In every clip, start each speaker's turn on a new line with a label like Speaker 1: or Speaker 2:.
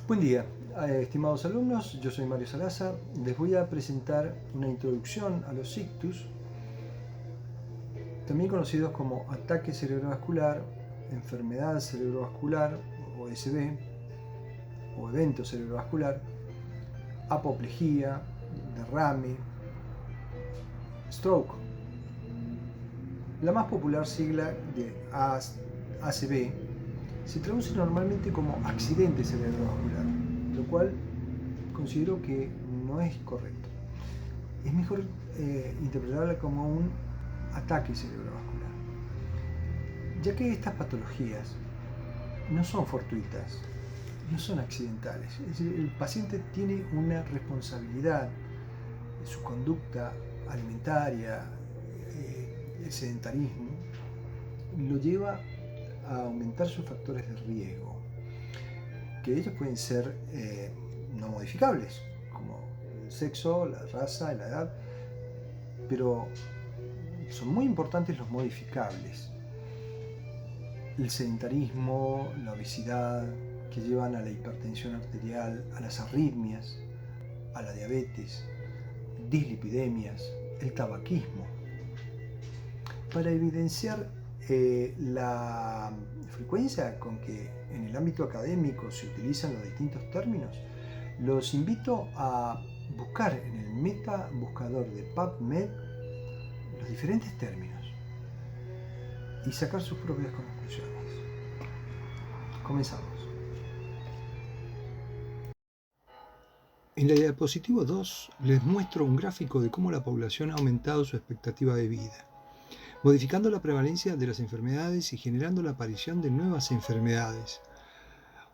Speaker 1: Buen día, estimados alumnos, yo soy Mario Salaza. Les voy a presentar una introducción a los ictus, también conocidos como ataque cerebrovascular, enfermedad cerebrovascular o ECV, o evento cerebrovascular, apoplejía, derrame, stroke. La más popular sigla de ACV se traduce normalmente como accidente cerebrovascular, lo cual considero que no es correcto. Es mejor interpretarla como un ataque cerebrovascular, ya que estas patologías no son fortuitas, no son accidentales. Es decir, el paciente tiene una responsabilidad de su conducta alimentaria, el sedentarismo, lo lleva a aumentar sus factores de riesgo, que ellos pueden ser no modificables, como el sexo, la raza, la edad, pero son muy importantes los modificables. El sedentarismo, la obesidad, que llevan a la hipertensión arterial, a las arritmias, a la diabetes, dislipidemias, el tabaquismo. Para evidenciar la frecuencia con que en el ámbito académico se utilizan los distintos términos, los invito a buscar en el meta buscador de PubMed los diferentes términos y sacar sus propias conclusiones. Comenzamos. En la diapositiva 2 les muestro un gráfico de cómo la población ha aumentado su expectativa de vida, modificando la prevalencia de las enfermedades y generando la aparición de nuevas enfermedades.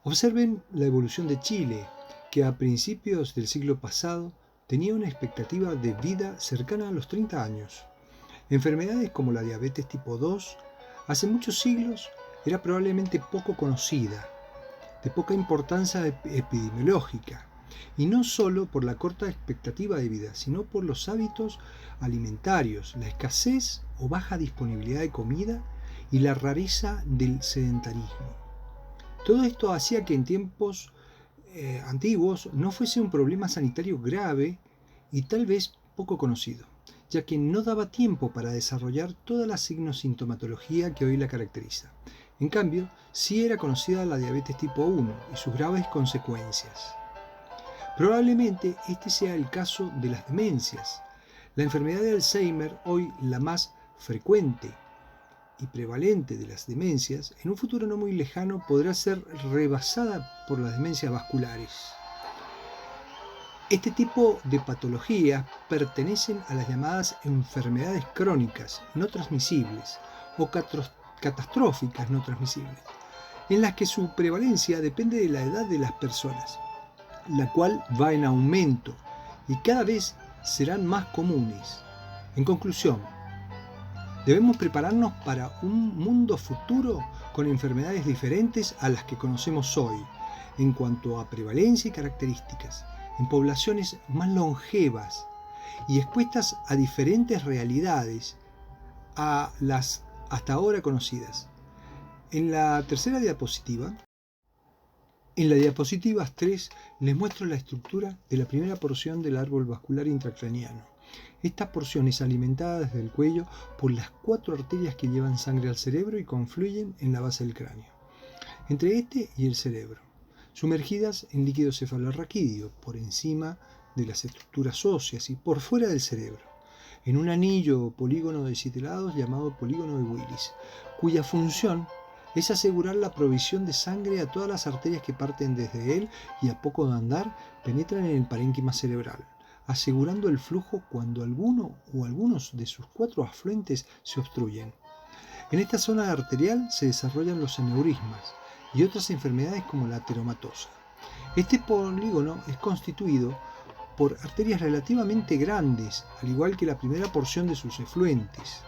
Speaker 1: Observen la evolución de Chile, que a principios del siglo pasado tenía una expectativa de vida cercana a los 30 años. Enfermedades como la diabetes tipo 2, hace muchos siglos era probablemente poco conocida, de poca importancia epidemiológica, y no solo por la corta expectativa de vida, sino por los hábitos alimentarios, la escasez o baja disponibilidad de comida y la rareza del sedentarismo. Todo esto hacía que en tiempos antiguos no fuese un problema sanitario grave y tal vez poco conocido, ya que no daba tiempo para desarrollar toda la signosintomatología que hoy la caracteriza. En cambio, sí era conocida la diabetes tipo 1 y sus graves consecuencias. Probablemente este sea el caso de las demencias. La enfermedad de Alzheimer, hoy la más frecuente y prevalente de las demencias, en un futuro no muy lejano podrá ser rebasada por las demencias vasculares. Este tipo de patologías pertenecen a las llamadas enfermedades crónicas no transmisibles o catastróficas no transmisibles, en las que su prevalencia depende de la edad de las personas, la cual va en aumento y cada vez serán más comunes. En conclusión, debemos prepararnos para un mundo futuro con enfermedades diferentes a las que conocemos hoy, en cuanto a prevalencia y características, en poblaciones más longevas y expuestas a diferentes realidades a las hasta ahora conocidas. En la tercera diapositiva, en la diapositiva 3 les muestro la estructura de la primera porción del árbol vascular intracraniano. Esta porción es alimentada desde el cuello por las 4 arterias que llevan sangre al cerebro y confluyen en la base del cráneo, entre este y el cerebro, sumergidas en líquido cefalorraquídeo por encima de las estructuras óseas y por fuera del cerebro, en un anillo o polígono de 7 lados llamado polígono de Willis, cuya función es asegurar la provisión de sangre a todas las arterias que parten desde él y a poco de andar penetran en el parénquima cerebral, asegurando el flujo cuando alguno o algunos de sus 4 afluentes se obstruyen. En esta zona arterial se desarrollan los aneurismas y otras enfermedades como la ateromatosa. Este polígono es constituido por arterias relativamente grandes, al igual que la primera porción de sus efluentes.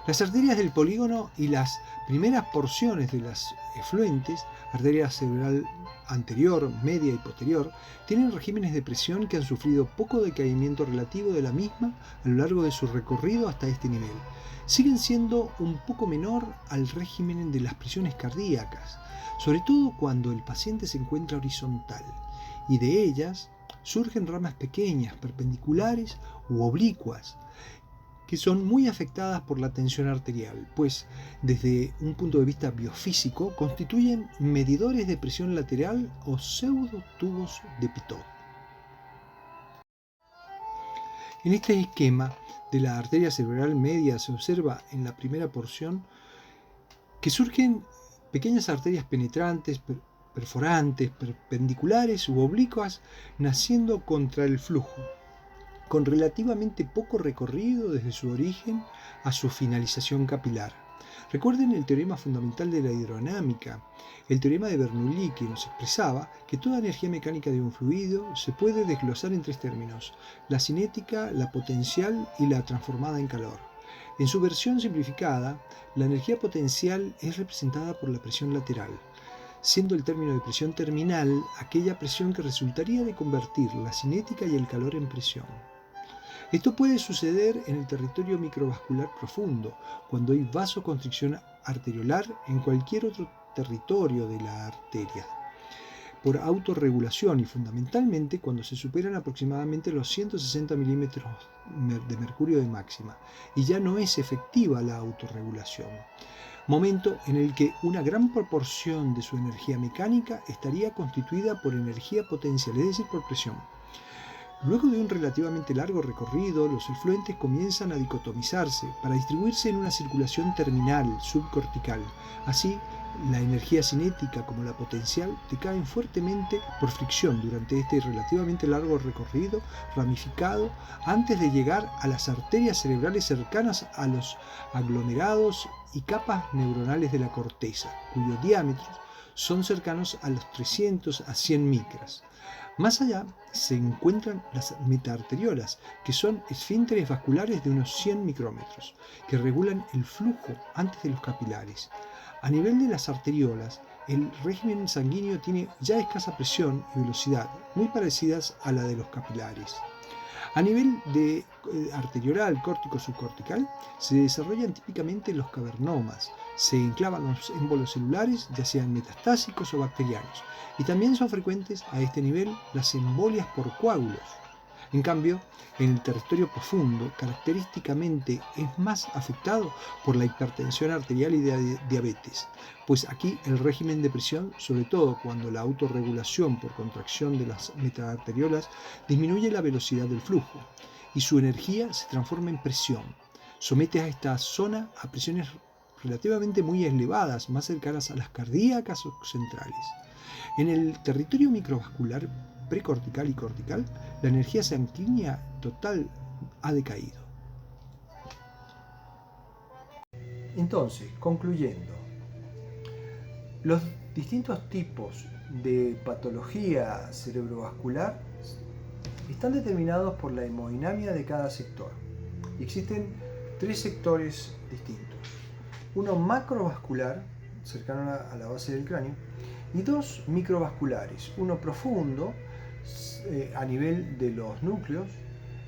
Speaker 1: Las arterias del polígono y las primeras porciones de las efluentes, arteria cerebral anterior, media y posterior, tienen regímenes de presión que han sufrido poco decaimiento relativo de la misma a lo largo de su recorrido hasta este nivel. Siguen siendo un poco menor al régimen de las presiones cardíacas, sobre todo cuando el paciente se encuentra horizontal, y de ellas surgen ramas pequeñas, perpendiculares u oblicuas, que son muy afectadas por la tensión arterial, pues desde un punto de vista biofísico constituyen medidores de presión lateral o pseudotubos de Pitot. En este esquema de la arteria cerebral media se observa en la primera porción que surgen pequeñas arterias penetrantes, perforantes, perpendiculares u oblicuas, naciendo contra el flujo, con relativamente poco recorrido desde su origen a su finalización capilar. Recuerden el teorema fundamental de la hidrodinámica, el teorema de Bernoulli, que nos expresaba que toda energía mecánica de un fluido se puede desglosar en tres términos: la cinética, la potencial y la transformada en calor. En su versión simplificada, la energía potencial es representada por la presión lateral, siendo el término de presión terminal aquella presión que resultaría de convertir la cinética y el calor en presión. Esto puede suceder en el territorio microvascular profundo, cuando hay vasoconstricción arteriolar en cualquier otro territorio de la arteria, por autorregulación y fundamentalmente cuando se superan aproximadamente los 160 milímetros de mercurio de máxima y ya no es efectiva la autorregulación, momento en el que una gran proporción de su energía mecánica estaría constituida por energía potencial, es decir, por presión. Luego de un relativamente largo recorrido, los efluentes comienzan a dicotomizarse para distribuirse en una circulación terminal subcortical. Así, la energía cinética como la potencial decaen fuertemente por fricción durante este relativamente largo recorrido ramificado antes de llegar a las arterias cerebrales cercanas a los aglomerados y capas neuronales de la corteza, cuyos diámetros son cercanos a los 300 a 100 micras. Más allá se encuentran las metaarteriolas, que son esfínteres vasculares de unos 100 micrómetros, que regulan el flujo antes de los capilares. A nivel de las arteriolas, el régimen sanguíneo tiene ya escasa presión y velocidad, muy parecidas a la de los capilares. A nivel de arteriolar córtico-subcortical, se desarrollan típicamente los cavernomas, se enclavan los émbolos celulares, ya sean metastásicos o bacterianos, y también son frecuentes a este nivel las embolias por coágulos. En cambio, en el territorio profundo, característicamente es más afectado por la hipertensión arterial y diabetes, pues aquí el régimen de presión, sobre todo cuando la autorregulación por contracción de las metaarteriolas disminuye la velocidad del flujo y su energía se transforma en presión, somete a esta zona a presiones relativamente muy elevadas, más cercanas a las cardíacas o centrales. En el territorio microvascular precortical y cortical, la energía sanguínea total ha decaído. Entonces, concluyendo, los distintos tipos de patología cerebrovascular están determinados por la hemodinamia de cada sector. Existen tres sectores distintos. Uno macrovascular, cercano a la base del cráneo, y dos microvasculares, uno profundo, a nivel de los núcleos,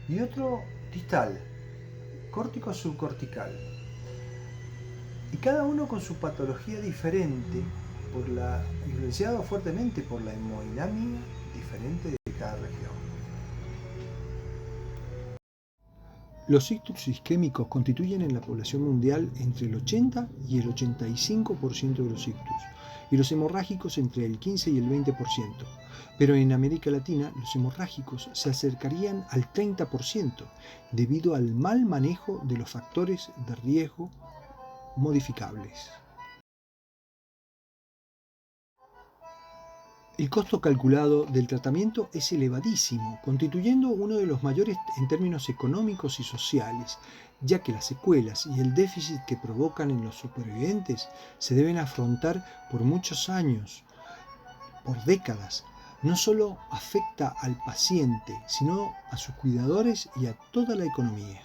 Speaker 1: y otro distal, córtico-subcortical. Y cada uno con su patología diferente, influenciado fuertemente por la hemodinamia diferente de cada región. Los ictus isquémicos constituyen en la población mundial entre el 80 y el 85% de los ictus, y los hemorrágicos entre el 15 y el 20%, pero en América Latina los hemorrágicos se acercarían al 30% debido al mal manejo de los factores de riesgo modificables. El costo calculado del tratamiento es elevadísimo, constituyendo uno de los mayores en términos económicos y sociales, ya que las secuelas y el déficit que provocan en los supervivientes se deben afrontar por muchos años, por décadas. No solo afecta al paciente, sino a sus cuidadores y a toda la economía.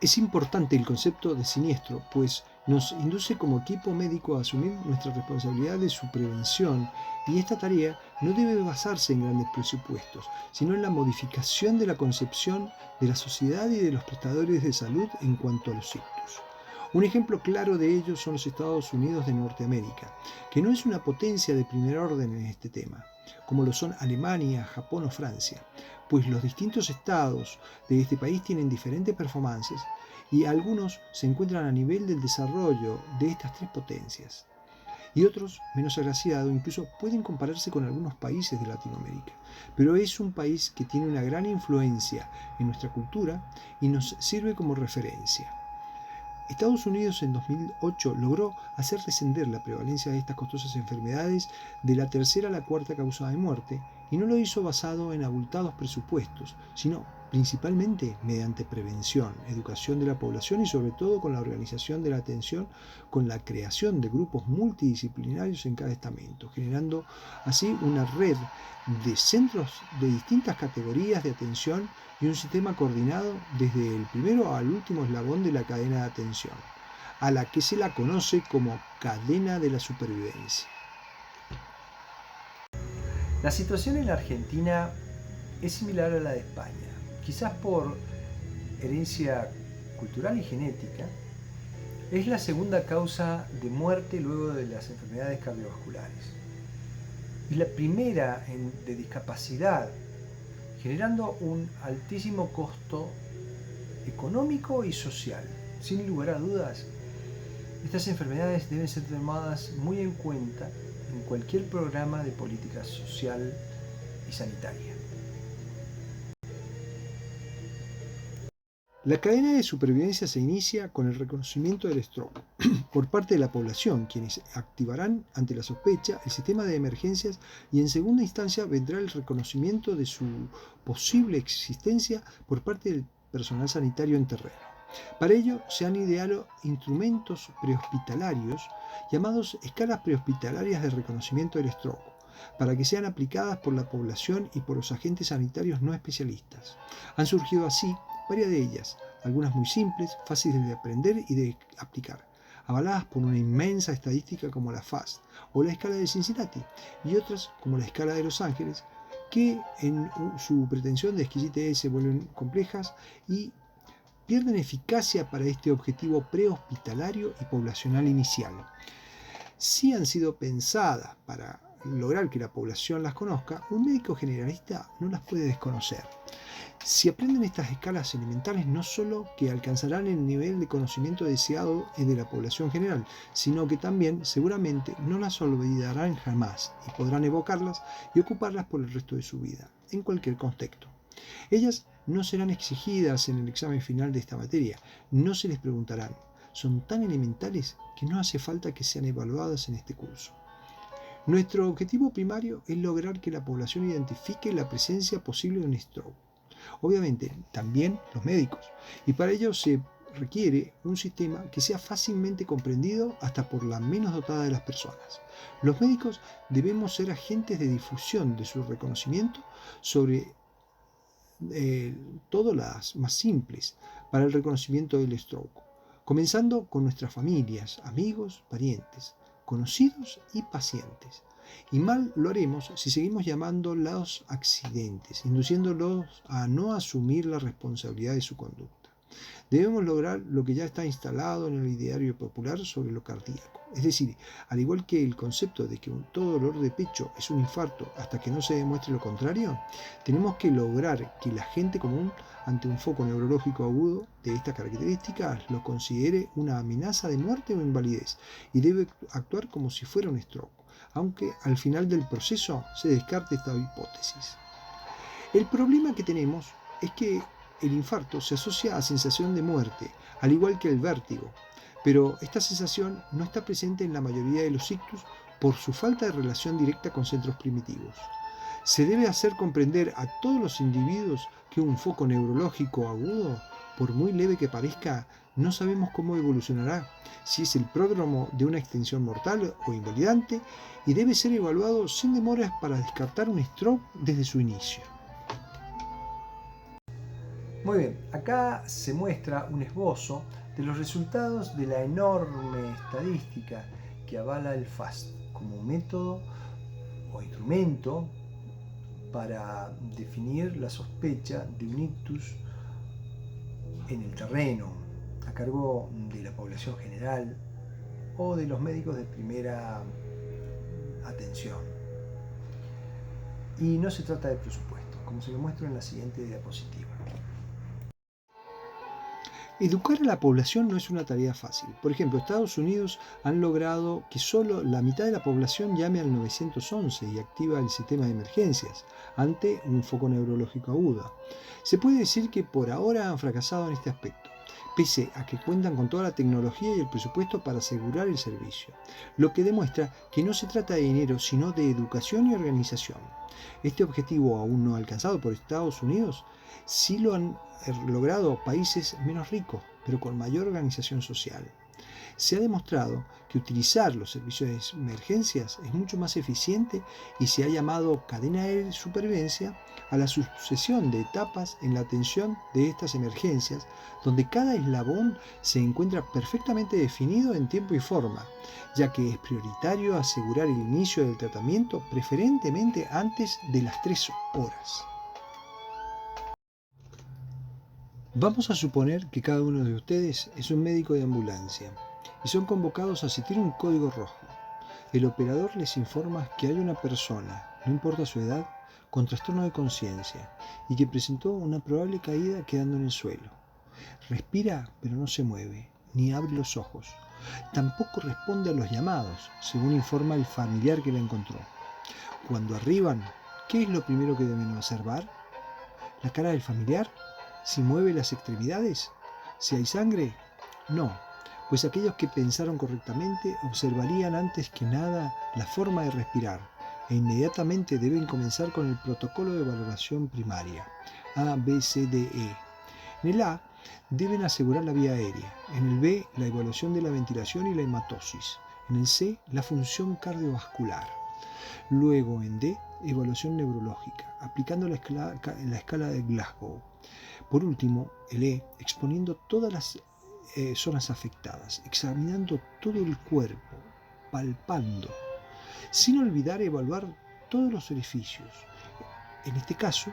Speaker 1: Es importante el concepto de siniestro, pues nos induce como equipo médico a asumir nuestra responsabilidad de su prevención, y esta tarea no debe basarse en grandes presupuestos, sino en la modificación de la concepción de la sociedad y de los prestadores de salud en cuanto a los ictus. Un ejemplo claro de ello son los Estados Unidos de Norteamérica, que no es una potencia de primer orden en este tema, como lo son Alemania, Japón o Francia, pues los distintos estados de este país tienen diferentes performances y algunos se encuentran a nivel del desarrollo de estas tres potencias. Y otros, menos agraciados, incluso pueden compararse con algunos países de Latinoamérica. Pero es un país que tiene una gran influencia en nuestra cultura y nos sirve como referencia. Estados Unidos en 2008 logró hacer descender la prevalencia de estas costosas enfermedades de la tercera a la cuarta causa de muerte, y no lo hizo basado en abultados presupuestos, sino principalmente mediante prevención, educación de la población y sobre todo con la organización de la atención, con la creación de grupos multidisciplinarios en cada estamento, generando así una red de centros de distintas categorías de atención y un sistema coordinado desde el primero al último eslabón de la cadena de atención, a la que se la conoce como cadena de la supervivencia.
Speaker 2: La situación en la Argentina es similar a la de España, quizás por herencia cultural y genética. Es la segunda causa de muerte luego de las enfermedades cardiovasculares y la primera de discapacidad, generando un altísimo costo económico y social. Sin lugar a dudas, estas enfermedades deben ser tomadas muy en cuenta en cualquier programa de política social y sanitaria.
Speaker 1: La cadena de supervivencia se inicia con el reconocimiento del stroke por parte de la población, quienes activarán ante la sospecha el sistema de emergencias, y en segunda instancia vendrá el reconocimiento de su posible existencia por parte del personal sanitario en terreno. Para ello se han ideado instrumentos prehospitalarios llamados escalas prehospitalarias de reconocimiento del stroke, para que sean aplicadas por la población y por los agentes sanitarios no especialistas. Han surgido así varias de ellas, algunas muy simples, fáciles de aprender y de aplicar, avaladas por una inmensa estadística como la FAST o la escala de Cincinnati, y otras como la escala de Los Ángeles, que en su pretensión de exquisitez se vuelven complejas y pierden eficacia para este objetivo prehospitalario y poblacional inicial. Si han sido pensadas para lograr que la población las conozca, un médico generalista no las puede desconocer. Si aprenden estas escalas elementales, no solo que alcanzarán el nivel de conocimiento deseado de la población general, sino que también seguramente no las olvidarán jamás y podrán evocarlas y ocuparlas por el resto de su vida, en cualquier contexto. Ellas no serán exigidas en el examen final de esta materia, no se les preguntarán. Son tan elementales que no hace falta que sean evaluadas en este curso. Nuestro objetivo primario es lograr que la población identifique la presencia posible de un stroke. Obviamente, también los médicos, y para ello se requiere un sistema que sea fácilmente comprendido hasta por la menos dotada de las personas. Los médicos debemos ser agentes de difusión de su reconocimiento sobre todas las más simples para el reconocimiento del stroke, comenzando con nuestras familias, amigos, parientes, conocidos y pacientes. Y mal lo haremos si seguimos llamando los accidentes, induciéndolos a no asumir la responsabilidad de su conducta. Debemos lograr lo que ya está instalado en el ideario popular sobre lo cardíaco. Es decir, al igual que el concepto de que todo dolor de pecho es un infarto hasta que no se demuestre lo contrario, tenemos que lograr que la gente común, ante un foco neurológico agudo de estas características, lo considere una amenaza de muerte o invalidez y debe actuar como si fuera un stroke, aunque al final del proceso se descarte esta hipótesis. El problema que tenemos es que el infarto se asocia a sensación de muerte, al igual que el vértigo, pero esta sensación no está presente en la mayoría de los ictus por su falta de relación directa con centros primitivos. Se debe hacer comprender a todos los individuos que un foco neurológico agudo, por muy leve que parezca, no sabemos cómo evolucionará, si es el pródromo de una extensión mortal o invalidante, y debe ser evaluado sin demoras para descartar un stroke desde su inicio.
Speaker 2: Muy bien, acá se muestra un esbozo de los resultados de la enorme estadística que avala el FAST como método o instrumento para definir la sospecha de un ictus en el terreno, a cargo de la población general o de los médicos de primera atención. Y no se trata de presupuesto, como se lo muestro en la siguiente diapositiva.
Speaker 1: Educar a la población no es una tarea fácil. Por ejemplo, Estados Unidos han logrado que solo la mitad de la población llame al 911 y activa el sistema de emergencias ante un foco neurológico agudo. Se puede decir que por ahora han fracasado en este aspecto, pese a que cuentan con toda la tecnología y el presupuesto para asegurar el servicio, lo que demuestra que no se trata de dinero, sino de educación y organización. Este objetivo aún no alcanzado por Estados Unidos sí lo han logrado países menos ricos, pero con mayor organización social. Se ha demostrado que utilizar los servicios de emergencias es mucho más eficiente y se ha llamado cadena de supervivencia a la sucesión de etapas en la atención de estas emergencias, donde cada eslabón se encuentra perfectamente definido en tiempo y forma, ya que es prioritario asegurar el inicio del tratamiento preferentemente antes de las 3 horas. Vamos a suponer que cada uno de ustedes es un médico de ambulancia y son convocados a asistir un código rojo. El operador les informa que hay una persona, no importa su edad, con trastorno de conciencia y que presentó una probable caída quedando en el suelo. Respira, pero no se mueve, ni abre los ojos. Tampoco responde a los llamados, según informa el familiar que la encontró. Cuando arriban, ¿qué es lo primero que deben observar? ¿La cara del familiar? ¿Si mueve las extremidades? ¿Si hay sangre? No, pues aquellos que pensaron correctamente observarían antes que nada la forma de respirar e inmediatamente deben comenzar con el protocolo de valoración primaria, A, B, C, D, E. En el A deben asegurar la vía aérea, en el B la evaluación de la ventilación y la hematosis, en el C la función cardiovascular. Luego en D, evaluación neurológica, aplicando la escala de Glasgow. Por último, el E, exponiendo todas las zonas afectadas, examinando todo el cuerpo, palpando, sin olvidar evaluar todos los orificios. En este caso,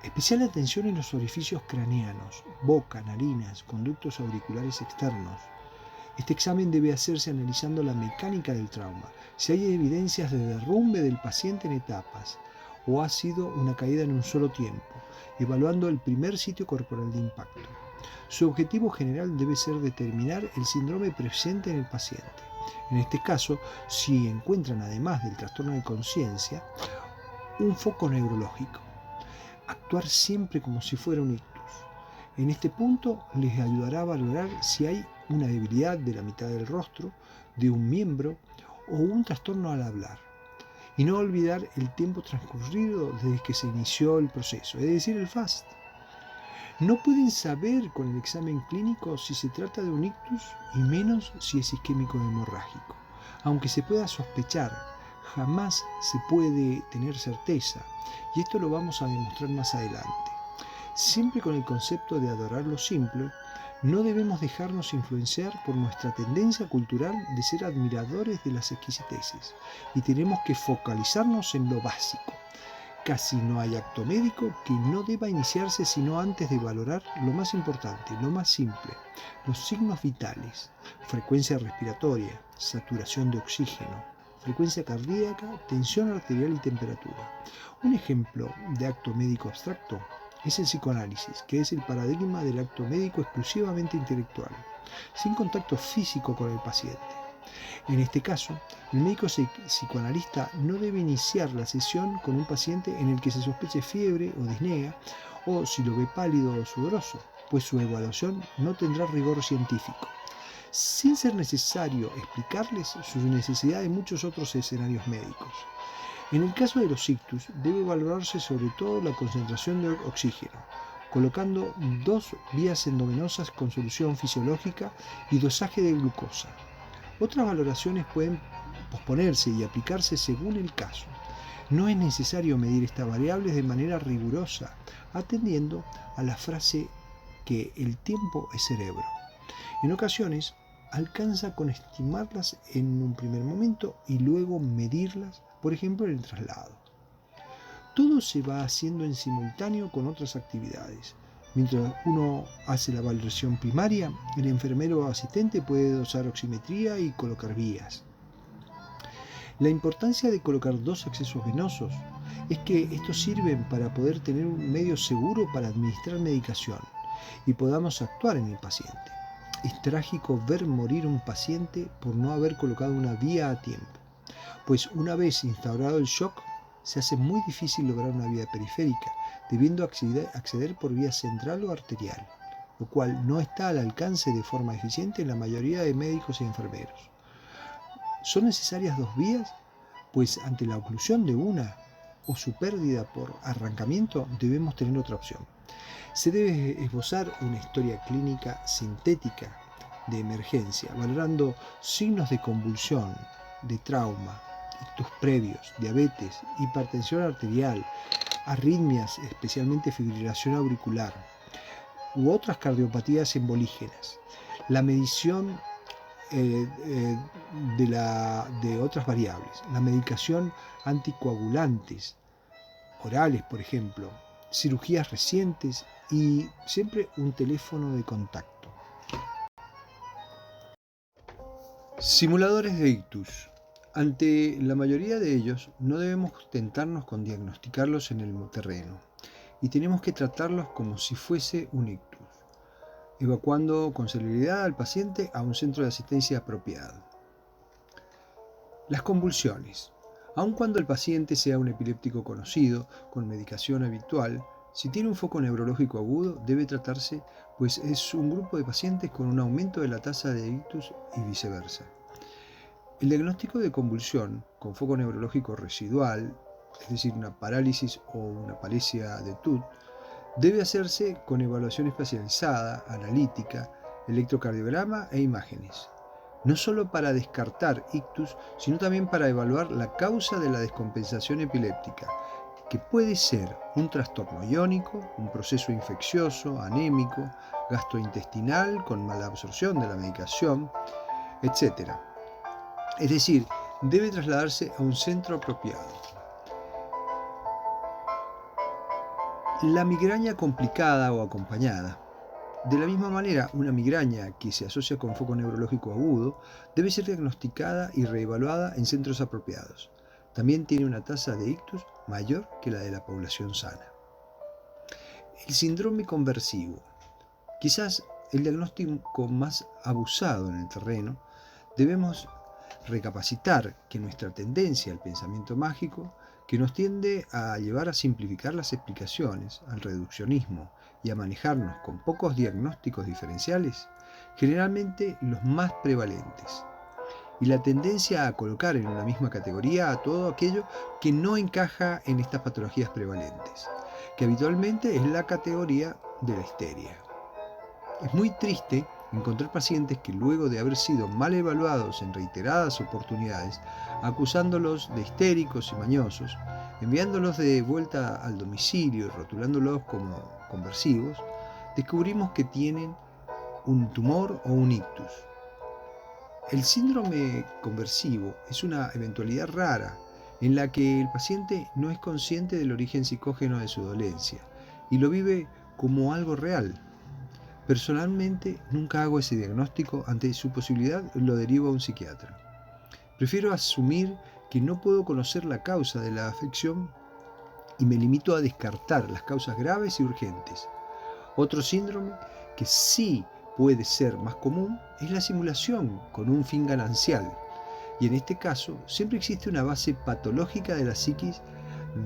Speaker 1: especial atención en los orificios craneanos, boca, narinas, conductos auriculares externos. Este examen debe hacerse analizando la mecánica del trauma, si hay evidencias de derrumbe del paciente en etapas o ha sido una caída en un solo tiempo, evaluando el primer sitio corporal de impacto. Su objetivo general debe ser determinar el síndrome presente en el paciente. En este caso, si encuentran además del trastorno de conciencia, un foco neurológico. Actuar siempre como si fuera un ictus. En este punto les ayudará a valorar si hay una debilidad de la mitad del rostro, de un miembro o un trastorno al hablar. Y no olvidar el tiempo transcurrido desde que se inició el proceso, es decir, el FAST. No pueden saber con el examen clínico si se trata de un ictus y menos si es isquémico hemorrágico. Aunque se pueda sospechar, jamás se puede tener certeza, y esto lo vamos a demostrar más adelante. Siempre con el concepto de adorar lo simple, no debemos dejarnos influenciar por nuestra tendencia cultural de ser admiradores de las exquisiteces y tenemos que focalizarnos en lo básico. Casi no hay acto médico que no deba iniciarse sino antes de valorar lo más importante, lo más simple, los signos vitales, frecuencia respiratoria, saturación de oxígeno, frecuencia cardíaca, tensión arterial y temperatura. Un ejemplo de acto médico abstracto es el psicoanálisis, que es el paradigma del acto médico exclusivamente intelectual, sin contacto físico con el paciente. En este caso, el médico psicoanalista no debe iniciar la sesión con un paciente en el que se sospeche fiebre o disnea, o si lo ve pálido o sudoroso, pues su evaluación no tendrá rigor científico, sin ser necesario explicarles su necesidad de muchos otros escenarios médicos. En el caso de los ictus, debe valorarse sobre todo la concentración de oxígeno, colocando 2 vías endovenosas con solución fisiológica y dosaje de glucosa. Otras valoraciones pueden posponerse y aplicarse según el caso. No es necesario medir estas variables de manera rigurosa, atendiendo a la frase que el tiempo es cerebro. En ocasiones, alcanza con estimarlas en un primer momento y luego medirlas, por ejemplo, en el traslado. Todo se va haciendo en simultáneo con otras actividades. Mientras uno hace la valoración primaria, el enfermero asistente puede dosar oximetría y colocar vías. La importancia de colocar dos accesos venosos es que estos sirven para poder tener un medio seguro para administrar medicación y podamos actuar en el paciente. Es trágico ver morir a un paciente por no haber colocado una vía a tiempo, pues una vez instaurado el shock, se hace muy difícil lograr una vía periférica, debiendo acceder por vía central o arterial, lo cual no está al alcance de forma eficiente en la mayoría de médicos y enfermeros. ¿Son necesarias dos vías? Pues ante la oclusión de una o su pérdida por arrancamiento debemos tener otra opción. Se debe esbozar una historia clínica sintética de emergencia, valorando signos de convulsión, de trauma, ictus previos, diabetes, hipertensión arterial, arritmias, especialmente fibrilación auricular, u otras cardiopatías embolígenas. La medición de otras variables, la medicación anticoagulantes, orales por ejemplo, cirugías recientes y siempre un teléfono de contacto. Simuladores de ictus. Ante la mayoría de ellos no debemos tentarnos con diagnosticarlos en el terreno y tenemos que tratarlos como si fuese un ictus, evacuando con celeridad al paciente a un centro de asistencia apropiado. Las convulsiones. Aun cuando el paciente sea un epiléptico conocido, con medicación habitual, si tiene un foco neurológico agudo, debe tratarse, pues es un grupo de pacientes con un aumento de la tasa de ictus y viceversa. El diagnóstico de convulsión con foco neurológico residual, es decir, una parálisis o una paresia de TUT, debe hacerse con evaluación especializada, analítica, electrocardiograma e imágenes. No solo para descartar ictus, sino también para evaluar la causa de la descompensación epiléptica, que puede ser un trastorno iónico, un proceso infeccioso, anémico, gastrointestinal con mala absorción de la medicación, etc. Es decir, debe trasladarse a un centro apropiado. La migraña complicada o acompañada. De la misma manera, una migraña que se asocia con foco neurológico agudo debe ser diagnosticada y reevaluada en centros apropiados. También tiene una tasa de ictus mayor que la de la población sana. El síndrome conversivo. Quizás el diagnóstico más abusado en el terreno. Debemos recapacitar que nuestra tendencia al pensamiento mágico, que nos tiende a llevar a simplificar las explicaciones, al reduccionismo y a manejarnos con pocos diagnósticos diferenciales, generalmente los más prevalentes, y la tendencia a colocar en una misma categoría a todo aquello que no encaja en estas patologías prevalentes, que habitualmente es la categoría de la histeria. Es muy triste encontrar pacientes que luego de haber sido mal evaluados en reiteradas oportunidades, acusándolos de histéricos y mañosos, enviándolos de vuelta al domicilio y rotulándolos como conversivos, descubrimos que tienen un tumor o un ictus. El síndrome conversivo es una eventualidad rara en la que el paciente no es consciente del origen psicógeno de su dolencia y lo vive como algo real. Personalmente, nunca hago ese diagnóstico. Ante su posibilidad, lo derivo a un psiquiatra. Prefiero asumir que no puedo conocer la causa de la afección y me limito a descartar las causas graves y urgentes. Otro síndrome que sí puede ser más común es la simulación con un fin ganancial. Y en este caso, siempre existe una base patológica de la psiquis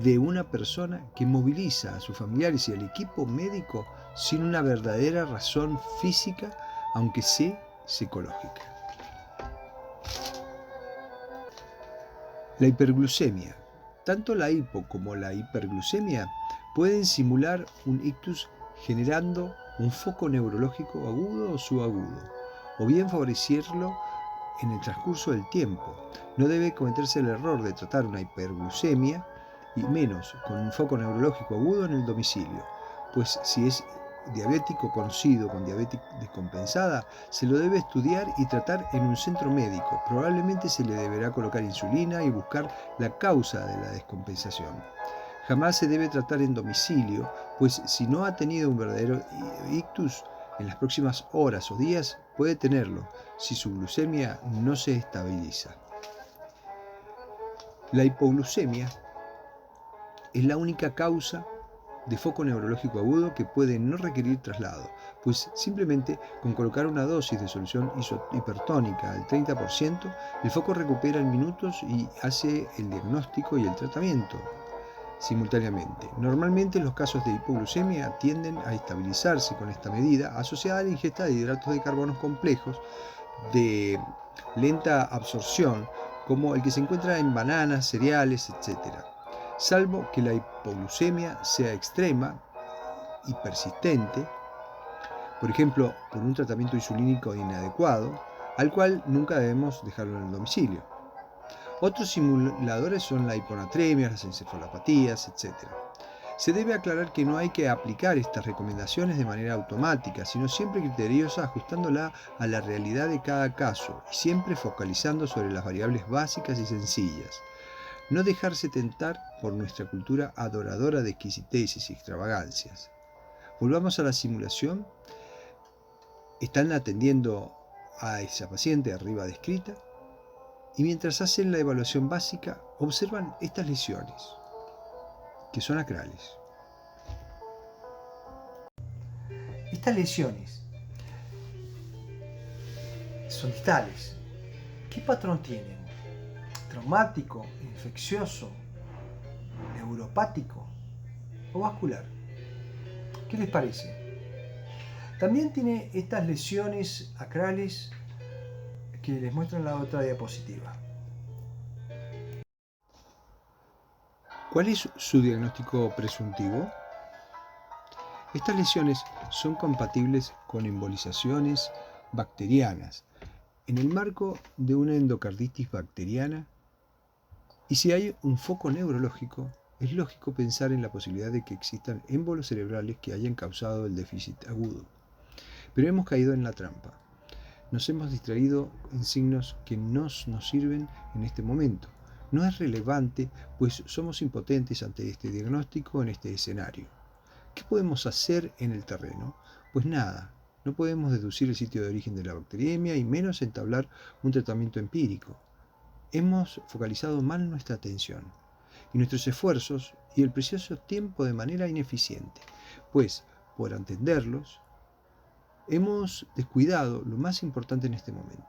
Speaker 1: de una persona que moviliza a sus familiares y al equipo médico sin una verdadera razón física, aunque sea psicológica. La hiperglucemia. Tanto la hipo como la hiperglucemia pueden simular un ictus generando un foco neurológico agudo o subagudo, o bien favorecerlo en el transcurso del tiempo. No debe cometerse el error de tratar una hiperglucemia y menos con un foco neurológico agudo en el domicilio, pues si es diabético conocido con diabetes descompensada, se lo debe estudiar y tratar en un centro médico. Probablemente se le deberá colocar insulina y buscar la causa de la descompensación. Jamás se debe tratar en domicilio, pues si no ha tenido un verdadero ictus, en las próximas horas o días puede tenerlo si su glucemia no se estabiliza. La hipoglucemia es la única causa de foco neurológico agudo que puede no requerir traslado, pues simplemente con colocar una dosis de solución hipertónica al 30%, el foco recupera en minutos y hace el diagnóstico y el tratamiento simultáneamente. Normalmente los casos de hipoglucemia tienden a estabilizarse con esta medida asociada a la ingesta de hidratos de carbono complejos de lenta absorción, como el que se encuentra en bananas, cereales, etc. Salvo que la hipoglucemia sea extrema y persistente, por ejemplo, por un tratamiento insulínico inadecuado, al cual nunca debemos dejarlo en el domicilio. Otros simuladores son la hiponatremia, las encefalopatías, etc. Se debe aclarar que no hay que aplicar estas recomendaciones de manera automática, sino siempre criteriosa, ajustándola a la realidad de cada caso y siempre focalizando sobre las variables básicas y sencillas. No dejarse tentar por nuestra cultura adoradora de exquisiteces y extravagancias. Volvamos a la simulación. Están atendiendo a esa paciente arriba descrita y mientras hacen la evaluación básica observan estas lesiones, que son acrales.
Speaker 2: Estas lesiones son distales. ¿Qué patrón tienen? ¿Traumático, infeccioso, neuropático o vascular? ¿Qué les parece? También tiene estas lesiones acrales que les muestro en la otra diapositiva.
Speaker 1: ¿Cuál es su diagnóstico presuntivo? Estas lesiones son compatibles con embolizaciones bacterianas en el marco de una endocarditis bacteriana, y si hay un foco neurológico, es lógico pensar en la posibilidad de que existan émbolos cerebrales que hayan causado el déficit agudo. Pero hemos caído en la trampa. Nos hemos distraído en signos que no nos sirven en este momento. No es relevante, pues somos impotentes ante este diagnóstico en este escenario. ¿Qué podemos hacer en el terreno? Pues nada, no podemos deducir el sitio de origen de la bacteriemia y menos entablar un tratamiento empírico. Hemos focalizado mal nuestra atención y nuestros esfuerzos y el precioso tiempo de manera ineficiente, pues, por entenderlos, hemos descuidado lo más importante en este momento.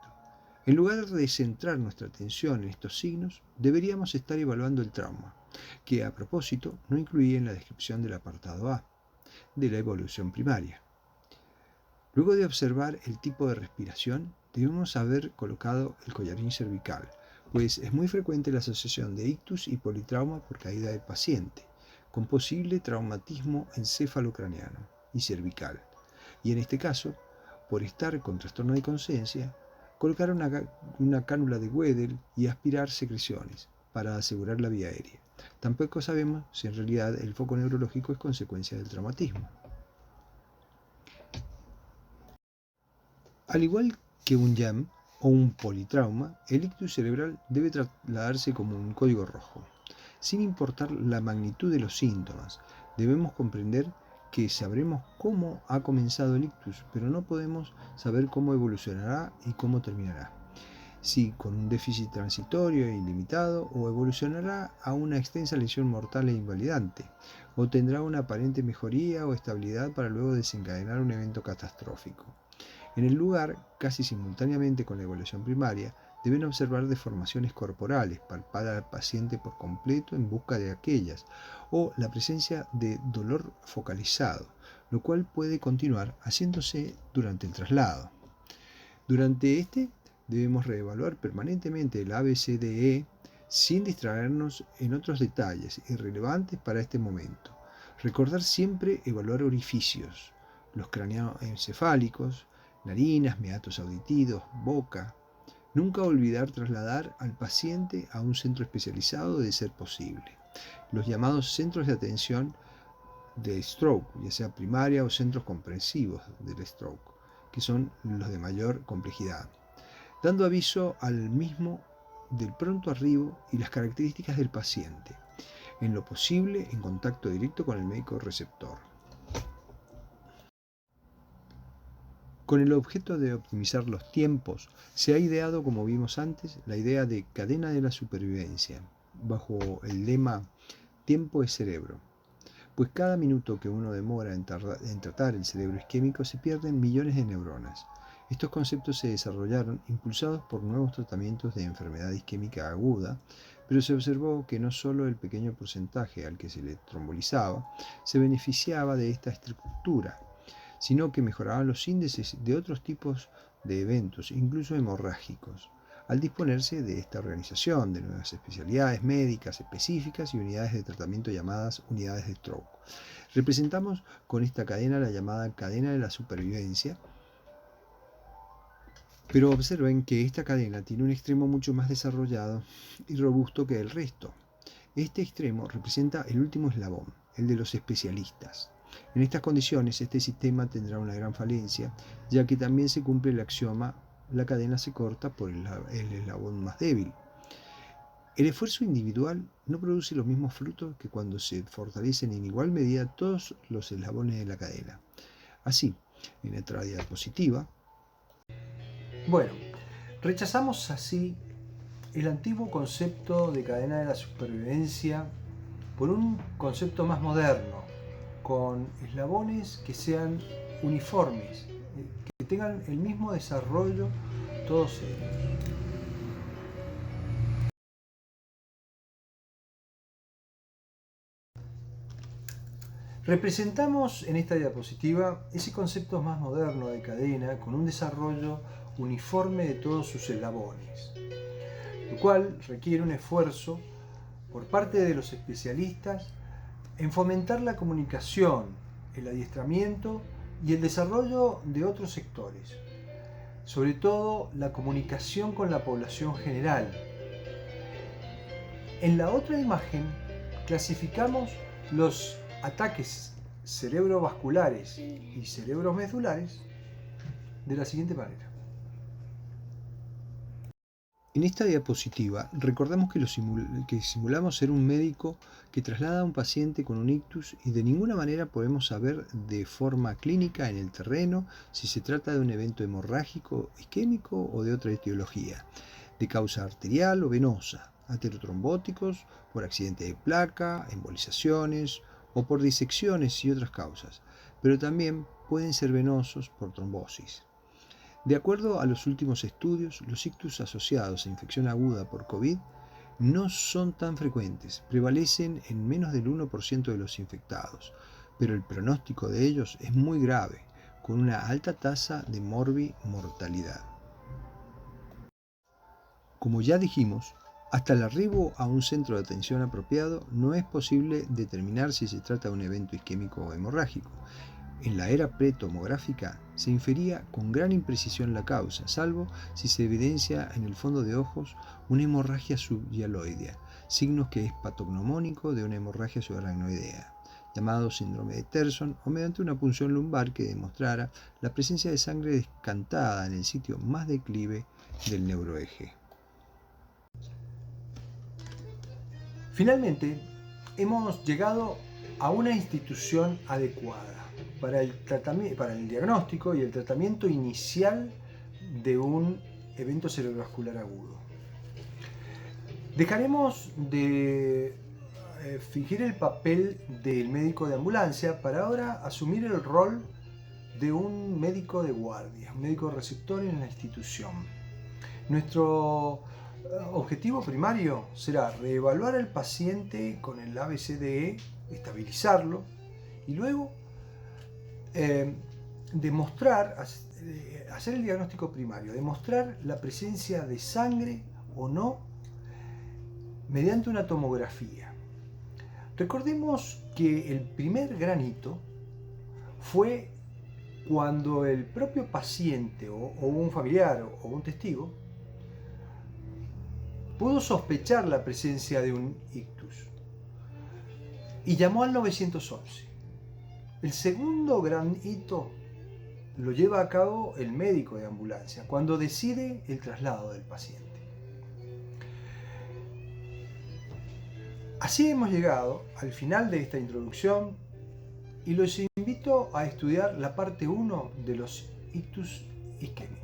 Speaker 1: En lugar de centrar nuestra atención en estos signos, deberíamos estar evaluando el trauma, que a propósito no incluía en la descripción del apartado A de la evolución primaria. Luego de observar el tipo de respiración, debemos haber colocado el collarín cervical, pues es muy frecuente la asociación de ictus y politrauma por caída del paciente, con posible traumatismo encefalocraneano y cervical. Y en este caso, por estar con trastorno de conciencia, colocar una cánula de Wedel y aspirar secreciones para asegurar la vía aérea. Tampoco sabemos si en realidad el foco neurológico es consecuencia del traumatismo. Al igual que un YAM o un politrauma, el ictus cerebral debe trasladarse como un código rojo. Sin importar la magnitud de los síntomas, debemos comprender que sabremos cómo ha comenzado el ictus, pero no podemos saber cómo evolucionará y cómo terminará. Si con un déficit transitorio e ilimitado, o evolucionará a una extensa lesión mortal e invalidante, o tendrá una aparente mejoría o estabilidad para luego desencadenar un evento catastrófico. En el lugar, casi simultáneamente con la evaluación primaria, deben observar deformaciones corporales, palpar al paciente por completo en busca de aquellas, o la presencia de dolor focalizado, lo cual puede continuar haciéndose durante el traslado. Durante este, debemos reevaluar permanentemente el ABCDE sin distraernos en otros detalles irrelevantes para este momento. Recordar siempre evaluar orificios, los craneoencefálicos, narinas, meatos auditivos, boca, Nunca olvidar trasladar al paciente a un centro especializado de ser posible. Los llamados centros de atención de stroke, ya sea primaria o centros comprensivos del stroke, que son los de mayor complejidad, dando aviso al mismo del pronto arribo y las características del paciente, en lo posible en contacto directo con el médico receptor. Con el objeto de optimizar los tiempos, se ha ideado, como vimos antes, la idea de cadena de la supervivencia, bajo el lema tiempo es cerebro, pues cada minuto que uno demora en tratar el cerebro isquémico se pierden millones de neuronas. Estos conceptos se desarrollaron impulsados por nuevos tratamientos de enfermedad isquémica aguda, pero se observó que no solo el pequeño porcentaje al que se le trombolizaba se beneficiaba de esta estructura, sino que mejoraban los índices de otros tipos de eventos, incluso hemorrágicos, al disponerse de esta organización de nuevas especialidades médicas específicas y unidades de tratamiento llamadas unidades de stroke. Representamos con esta cadena la llamada cadena de la supervivencia, pero observen que esta cadena tiene un extremo mucho más desarrollado y robusto que el resto. Este extremo representa el último eslabón, el de los especialistas. En estas condiciones, este sistema tendrá una gran falencia, ya que también se cumple el axioma: la cadena se corta por el eslabón más débil. El esfuerzo individual no produce los mismos frutos que cuando se fortalecen en igual medida todos los eslabones de la cadena. Así, en otra diapositiva.
Speaker 2: Bueno, rechazamos así el antiguo concepto de cadena de la supervivencia por un concepto más moderno, con eslabones que sean uniformes, que tengan el mismo desarrollo todos ellos. Representamos en esta diapositiva ese concepto más moderno de cadena con un desarrollo uniforme de todos sus eslabones, lo cual requiere un esfuerzo por parte de los especialistas en fomentar la comunicación, el adiestramiento y el desarrollo de otros sectores, sobre todo la comunicación con la población general. En la otra imagen clasificamos los ataques cerebrovasculares y cerebromedulares de la siguiente manera.
Speaker 1: En esta diapositiva recordamos que simulamos ser un médico que traslada a un paciente con un ictus y de ninguna manera podemos saber de forma clínica en el terreno si se trata de un evento hemorrágico, isquémico o de otra etiología, de causa arterial o venosa, aterotrombóticos, por accidente de placa, embolizaciones o por disecciones y otras causas, pero también pueden ser venosos por trombosis. De acuerdo a los últimos estudios, los ictus asociados a infección aguda por COVID no son tan frecuentes, prevalecen en menos del 1% de los infectados, pero el pronóstico de ellos es muy grave, con una alta tasa de mortalidad. Como ya dijimos, hasta el arribo a un centro de atención apropiado no es posible determinar si se trata de un evento isquémico o hemorrágico. En la era pretomográfica se infería con gran imprecisión la causa, salvo si se evidencia en el fondo de ojos una hemorragia subhialoidea, signos que es patognomónico de una hemorragia subaracnoidea, llamado síndrome de Terson, o mediante una punción lumbar que demostrara la presencia de sangre descantada en el sitio más declive del neuroeje.
Speaker 2: Finalmente, hemos llegado a una institución adecuada para el diagnóstico y el tratamiento inicial de un evento cerebrovascular agudo. Dejaremos de fingir el papel del médico de ambulancia para ahora asumir el rol de un médico de guardia, un médico receptor en la institución. Nuestro objetivo primario será reevaluar al paciente con el ABCDE, estabilizarlo y luego hacer el diagnóstico primario, demostrar la presencia de sangre o no mediante una tomografía. Recordemos que el primer gran hito fue cuando el propio paciente o un familiar o un testigo pudo sospechar la presencia de un ictus y llamó al 911. El segundo gran hito lo lleva a cabo el médico de ambulancia cuando decide el traslado del paciente. Así hemos llegado al final de esta introducción y los invito a estudiar la parte 1 de los ictus isquémicos.